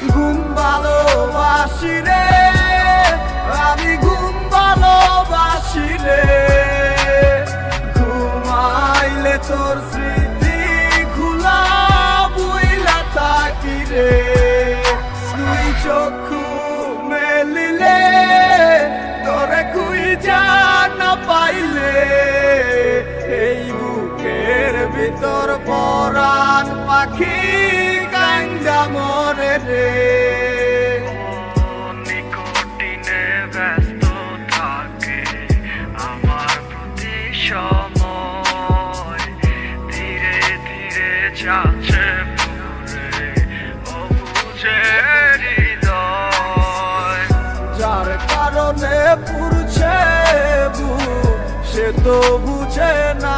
ঘুম ভালোবাসি রে, আমি ঘুম ভালোবাসি রে। ঘুমাইলে তোর স্মৃতি খুলা বুইলা থাকি রে। তুই চক্ষু মেলিলে তোরে খুঁজা না পাইলে এই বুকের ভিতর পরাণ পাখি কান্দা মরে রে। নিকটিনে ব্যস্ত থাকে আমার প্রতি সময়, ধীরে ধীরে যাচ্ছে পুরে অবুঝে হৃদয়। যার কারণে পুরছে বুক সে তো বুঝে না